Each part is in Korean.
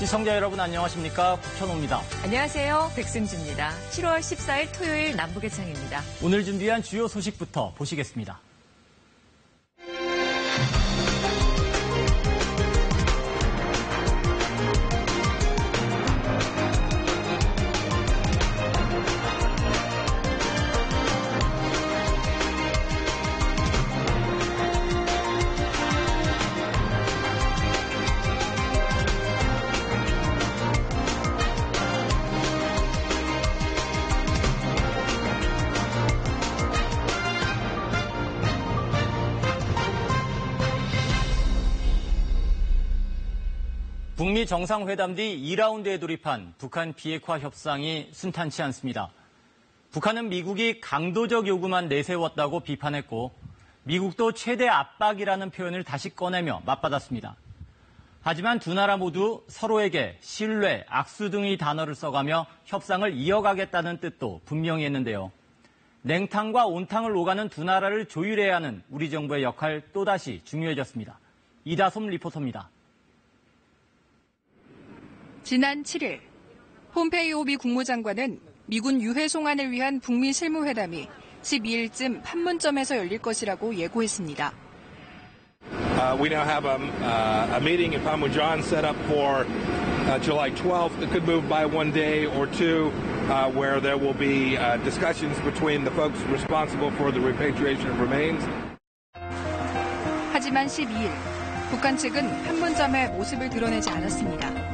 시청자 여러분 안녕하십니까? 국천호입니다. 안녕하세요. 백승주입니다. 7월 14일 토요일 남북의창입니다. 오늘 준비한 주요 소식부터 보시겠습니다. 북미 정상회담 뒤 2라운드에 돌입한 북한 비핵화 협상이 순탄치 않습니다. 북한은 미국이 강도적 요구만 내세웠다고 비판했고 미국도 최대 압박이라는 표현을 다시 꺼내며 맞받았습니다. 하지만 두 나라 모두 서로에게 신뢰, 악수 등의 단어를 써가며 협상을 이어가겠다는 뜻도 분명히 했는데요. 냉탕과 온탕을 오가는 두 나라를 조율해야 하는 우리 정부의 역할 또다시 중요해졌습니다. 이다솜 리포터입니다. 지난 7일 폼페이오 미 국무장관은 미군 유해 송환을 위한 북미 실무회담이 12일쯤 판문점에서 열릴 것이라고 예고했습니다. We now have a meeting in Panmunjom set up for July 12th. It could move by one day or two, where there will be discussions between the folks responsible for the repatriation of remains. 하지만 12일 북한 측은 판문점에 모습을 드러내지 않았습니다.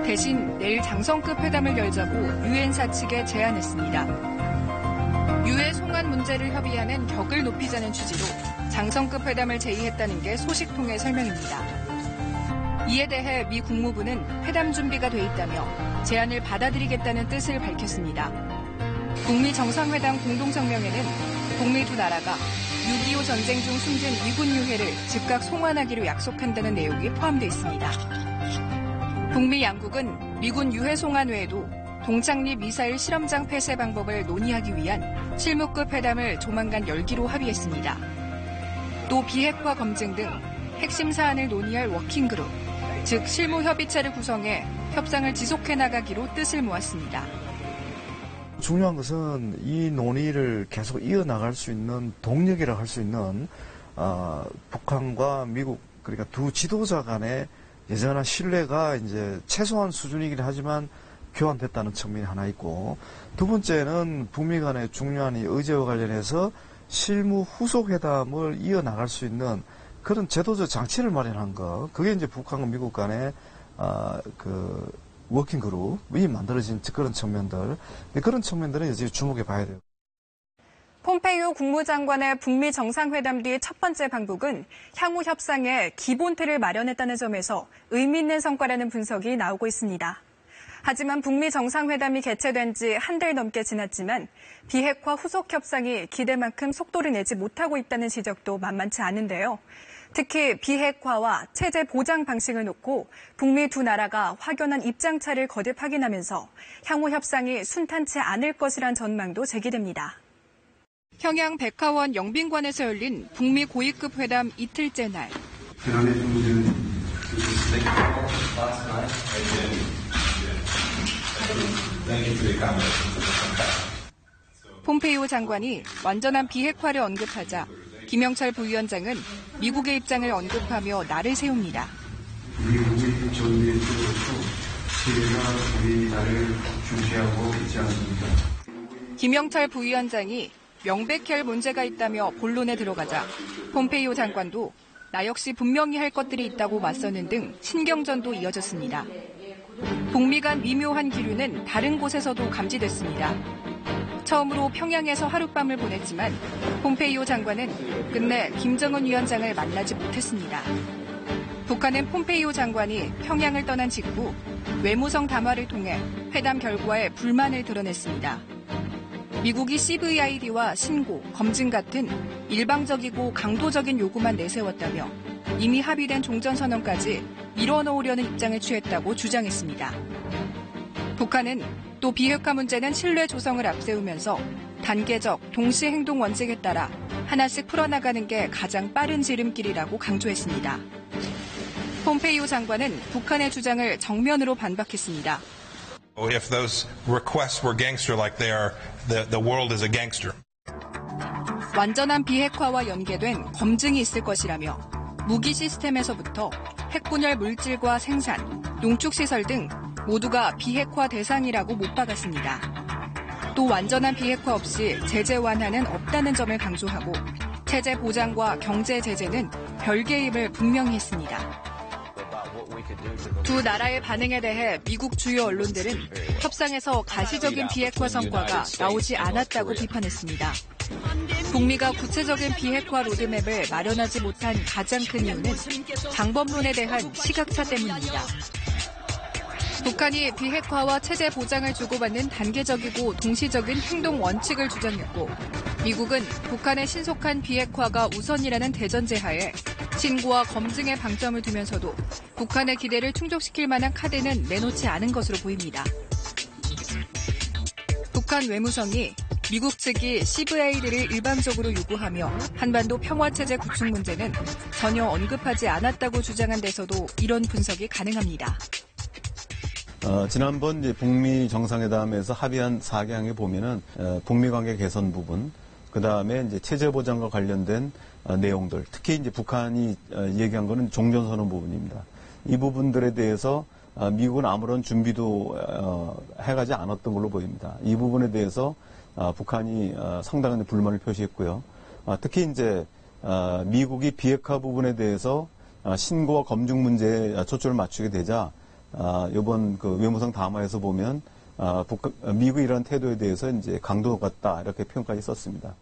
대신 내일 장성급 회담을 열자고 유엔사 측에 제안했습니다. 유해 송환 문제를 협의하는 격을 높이자는 취지로 장성급 회담을 제의했다는 게 소식통의 설명입니다. 이에 대해 미 국무부는 회담 준비가 돼 있다며 제안을 받아들이겠다는 뜻을 밝혔습니다. 북미 정상회담 공동성명에는 북미 두 나라가 6.25 전쟁 중 숨진 미군 유해를 즉각 송환하기로 약속한다는 내용이 포함되어 있습니다. 북미 양국은 미군 유해 송환 외에도 동창리 미사일 실험장 폐쇄 방법을 논의하기 위한 실무급 회담을 조만간 열기로 합의했습니다. 또 비핵화 검증 등 핵심 사안을 논의할 워킹그룹, 즉 실무협의체를 구성해 협상을 지속해 나가기로 뜻을 모았습니다. 중요한 것은 이 논의를 계속 이어나갈 수 있는 동력이라 할 수 있는 북한과 미국, 그러니까 두 지도자 간의 예전한 신뢰가 이제 최소한 수준이긴 하지만 교환됐다는 측면이 하나 있고, 두 번째는 북미 간의 중요한 이 의제와 관련해서 실무 후속 회담을 이어나갈 수 있는 그런 제도적 장치를 마련한 것, 그게 이제 북한과 미국 간의 그 워킹 그룹이 만들어진 그런 측면들은 이제 주목해 봐야 돼요. 폼페이오 국무장관의 북미 정상회담 뒤 첫 번째 방북은 향후 협상에 기본 틀을 마련했다는 점에서 의미 있는 성과라는 분석이 나오고 있습니다. 하지만 북미 정상회담이 개최된 지 한 달 넘게 지났지만 비핵화 후속 협상이 기대만큼 속도를 내지 못하고 있다는 지적도 만만치 않은데요. 특히 비핵화와 체제 보장 방식을 놓고 북미 두 나라가 확연한 입장차를 거듭 확인하면서 향후 협상이 순탄치 않을 것이란 전망도 제기됩니다. 평양 백화원 영빈관에서 열린 북미 고위급 회담 이틀째 날. 폼페이오 장관이 완전한 비핵화를 언급하자 김영철 부위원장은 미국의 입장을 언급하며 날을 세웁니다. 미국의 전례에 따라서 세계가 우리 나라를 중시하고 있지 않습니까? 김영철 부위원장이 명백할 문제가 있다며 본론에 들어가자 폼페이오 장관도 나 역시 분명히 할 것들이 있다고 맞서는 등 신경전도 이어졌습니다. 북미 간 미묘한 기류는 다른 곳에서도 감지됐습니다. 처음으로 평양에서 하룻밤을 보냈지만 폼페이오 장관은 끝내 김정은 위원장을 만나지 못했습니다. 북한은 폼페이오 장관이 평양을 떠난 직후 외무성 담화를 통해 회담 결과에 불만을 드러냈습니다. 미국이 CVID와 신고, 검증 같은 일방적이고 강도적인 요구만 내세웠다며 이미 합의된 종전선언까지 밀어넣으려는 입장을 취했다고 주장했습니다. 북한은 또 비핵화 문제는 신뢰 조성을 앞세우면서 단계적 동시 행동 원칙에 따라 하나씩 풀어나가는 게 가장 빠른 지름길이라고 강조했습니다. 폼페이오 장관은 북한의 주장을 정면으로 반박했습니다. If those requests were gangster-like they are, the world is a gangster. 완전한 비핵화와 연계된 검증이 있을 것이라며 무기 시스템에서부터 핵분열 물질과 생산, 농축시설 등 모두가 비핵화 대상이라고 못 박았습니다. 또 완전한 비핵화 없이 제재 완화는 없다는 점을 강조하고 체제 보장과 경제 제재는 별개임을 분명히 했습니다. 두 나라의 반응에 대해 미국 주요 언론들은 협상에서 가시적인 비핵화 성과가 나오지 않았다고 비판했습니다. 북미가 구체적인 비핵화 로드맵을 마련하지 못한 가장 큰 이유는 방법론에 대한 시각차 때문입니다. 북한이 비핵화와 체제 보장을 주고받는 단계적이고 동시적인 행동 원칙을 주장했고 미국은 북한의 신속한 비핵화가 우선이라는 대전제하에 신고와 검증에 방점을 두면서도 북한의 기대를 충족시킬 만한 카드는 내놓지 않은 것으로 보입니다. 북한 외무성이 미국 측이 CVI를 일방적으로 요구하며 한반도 평화체제 구축 문제는 전혀 언급하지 않았다고 주장한 데서도 이런 분석이 가능합니다. 지난번 이제 북미 정상회담에서 합의한 4개항에 보면은 북미 관계 개선 부분, 그 다음에 이제 체제 보장과 관련된 내용들, 특히 이제 북한이 얘기한 거는 종전선언 부분입니다. 이 부분들에 대해서 미국은 아무런 준비도 해가지 않았던 걸로 보입니다. 이 부분에 대해서 북한이 상당한 불만을 표시했고요. 특히 이제 미국이 비핵화 부분에 대해서 신고와 검증 문제에 초점을 맞추게 되자 이번 그 외무성 담화에서 보면 미국의 이런 태도에 대해서 이제 강도 같다 이렇게 표현까지 썼습니다.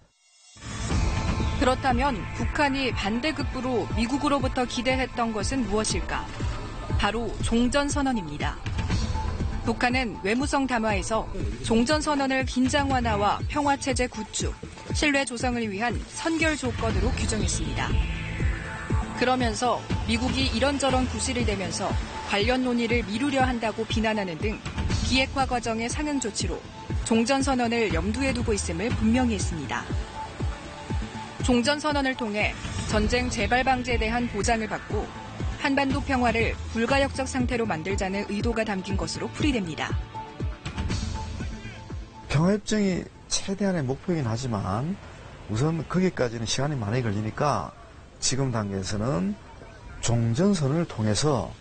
그렇다면 북한이 반대급부로 미국으로부터 기대했던 것은 무엇일까? 바로 종전선언입니다. 북한은 외무성 담화에서 종전선언을 긴장 완화와 평화체제 구축, 신뢰 조성을 위한 선결 조건으로 규정했습니다. 그러면서 미국이 이런저런 구실을 대면서 관련 논의를 미루려 한다고 비난하는 등 비핵화 과정의 상응 조치로 종전선언을 염두에 두고 있음을 분명히 했습니다. 종전선언을 통해 전쟁 재발 방지에 대한 보장을 받고 한반도 평화를 불가역적 상태로 만들자는 의도가 담긴 것으로 풀이됩니다. 평화협정이 최대한의 목표이긴 하지만 우선 거기까지는 시간이 많이 걸리니까 지금 단계에서는 종전선언을 통해서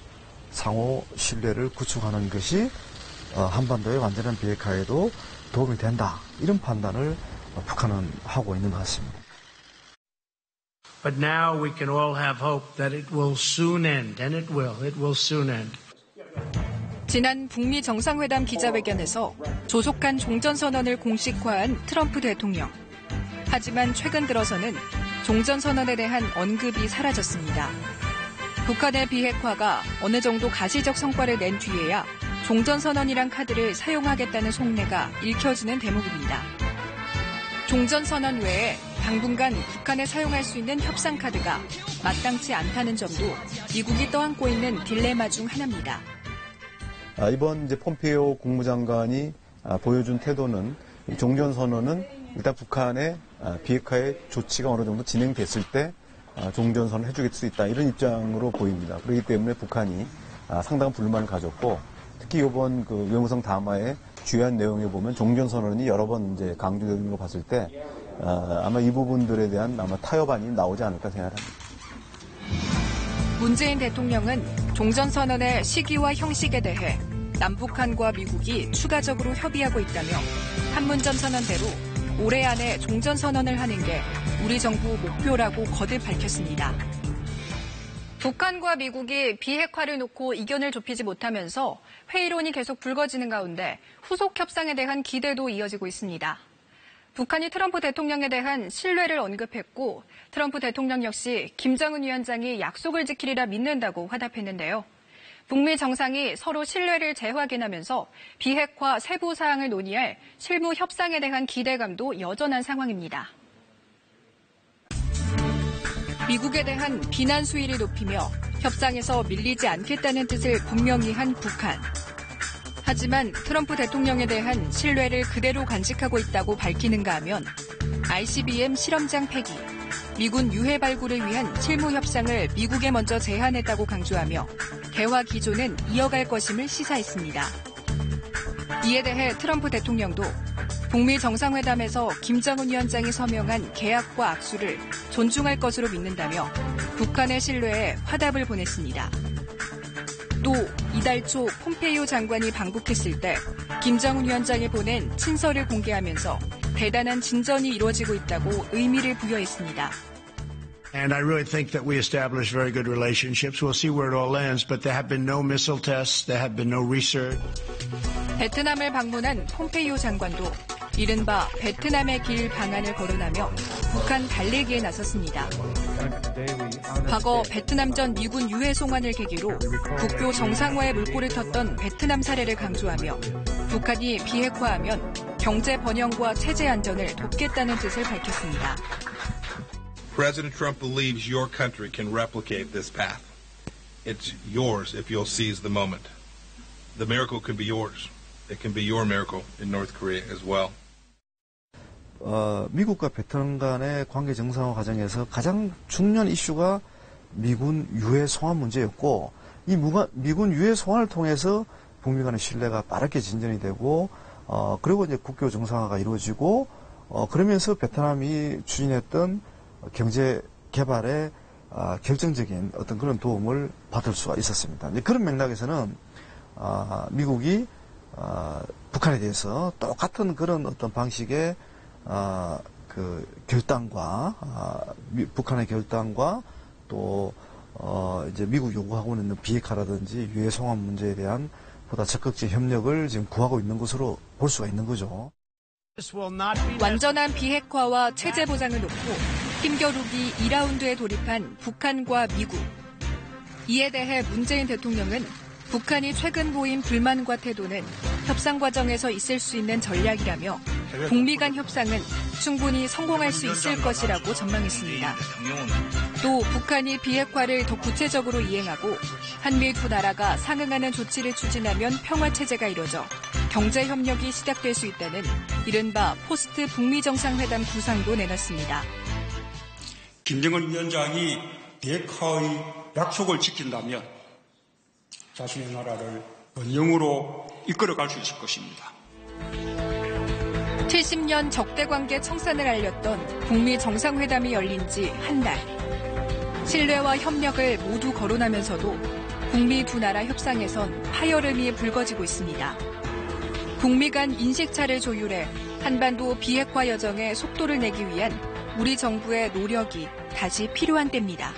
상호 신뢰를 구축하는 것이 한반도의 완전한 비핵화에도 도움이 된다. 이런 판단을 북한은 하고 있는 것 같습니다. But now we can all have hope that it will soon end, and it will soon end. 지난 북미 정상회담 기자회견에서 조속한 종전선언을 공식화한 트럼프 대통령. 하지만 최근 들어서는 종전선언에 대한 언급이 사라졌습니다. 북한의 비핵화가 어느 정도 가시적 성과를 낸 뒤에야 종전선언이란 카드를 사용하겠다는 속내가 읽혀지는 대목입니다. 종전선언 외에 당분간 북한에 사용할 수 있는 협상 카드가 마땅치 않다는 점도 미국이 떠안고 있는 딜레마 중 하나입니다. 이번 이제 폼페이오 국무장관이 보여준 태도는 종전선언은 일단 북한의 비핵화의 조치가 어느 정도 진행됐을 때 종전선언을 해주길 수 있다 이런 입장으로 보입니다. 그렇기 때문에 북한이 상당한 불만을 가졌고 특히 이번 그 외무성 담화의 주요한 내용에 보면 종전선언이 여러 번 이제 강조되는 거 봤을 때 아마 이 부분들에 대한 아마 타협안이 나오지 않을까 생각합니다. 문재인 대통령은 종전선언의 시기와 형식에 대해 남북한과 미국이 추가적으로 협의하고 있다며 판문점 선언대로 올해 안에 종전선언을 하는 게 우리 정부 목표라고 거듭 밝혔습니다. 북한과 미국이 비핵화를 놓고 이견을 좁히지 못하면서 회의론이 계속 불거지는 가운데 후속 협상에 대한 기대도 이어지고 있습니다. 북한이 트럼프 대통령에 대한 신뢰를 언급했고 트럼프 대통령 역시 김정은 위원장이 약속을 지키리라 믿는다고 화답했는데요. 북미 정상이 서로 신뢰를 재확인하면서 비핵화 세부 사항을 논의할 실무 협상에 대한 기대감도 여전한 상황입니다. 미국에 대한 비난 수위를 높이며 협상에서 밀리지 않겠다는 뜻을 분명히 한 북한. 하지만 트럼프 대통령에 대한 신뢰를 그대로 간직하고 있다고 밝히는가 하면 ICBM 실험장 폐기, 미군 유해 발굴을 위한 실무 협상을 미국에 먼저 제안했다고 강조하며 대화 기조는 이어갈 것임을 시사했습니다. 이에 대해 트럼프 대통령도 북미 정상회담에서 김정은 위원장이 서명한 계약과 악수를 존중할 것으로 믿는다며 북한의 신뢰에 화답을 보냈습니다. 또 이달 초 폼페이오 장관이 방북했을 때 김정은 위원장이 보낸 친서를 공개하면서 대단한 진전이 이루어지고 있다고 의미를 부여했습니다. And I really think that we established very good relationships. We'll see where it all ends, but there have been no missile tests, there have been no research. 베트남을 방문한 폼페이오 장관도 이른바 베트남의 길 방안을 거론하며 북한 달래기에 나섰습니다. 과거 베트남전 미군 유해 송환을 계기로 국교 정상화에 물꼬를 텄던 베트남 사례를 강조하며 북한이 비핵화하면 경제 번영과 체제 안전을 돕겠다는 뜻을 밝혔습니다. President Trump believes your country can replicate this path. It's yours if you'll seize the moment. The miracle can be yours. It can be your miracle in North Korea as well. 미국과 베트남 간의 관계 정상화 과정에서 가장 중요한 이슈가 미군 유해 송환 문제였고, 이 미군 유해 송환을 통해서 북미 간의 신뢰가 빠르게 진전이 되고, 그리고 이제 국교 정상화가 이루어지고, 그러면서 베트남이 추진했던 경제 개발에 결정적인 어떤 그런 도움을 받을 수가 있었습니다. 이제 그런 맥락에서는 미국이 북한에 대해서 똑같은 그런 어떤 방식의 그 결단과 북한의 결단과 또 이제 미국 요구하고 있는 비핵화라든지 유해 송환 문제에 대한 보다 적극적 협력을 지금 구하고 있는 것으로 볼 수가 있는 거죠. 완전한 비핵화와 체제 보장을 놓고 힘겨루기 2라운드에 돌입한 북한과 미국. 이에 대해 문재인 대통령은 북한이 최근 보인 불만과 태도는 협상 과정에서 있을 수 있는 전략이라며 북미 간 협상은 충분히 성공할 수 있을 것이라고 전망했습니다. 또 북한이 비핵화를 더 구체적으로 이행하고 한미 두 나라가 상응하는 조치를 추진하면 평화체제가 이뤄져 경제협력이 시작될 수 있다는 이른바 포스트 북미 정상회담 구상도 내놨습니다. 김정은 위원장이 비핵화의 약속을 지킨다면 자신의 나라를 번영으로 이끌어갈 수 있을 것입니다. 70년 적대관계 청산을 알렸던 북미 정상회담이 열린 지 한 달. 신뢰와 협력을 모두 거론하면서도 북미 두 나라 협상에선 파열음이 불거지고 있습니다. 북미 간 인식차를 조율해 한반도 비핵화 여정에 속도를 내기 위한 우리 정부의 노력이 다시 필요한 때입니다.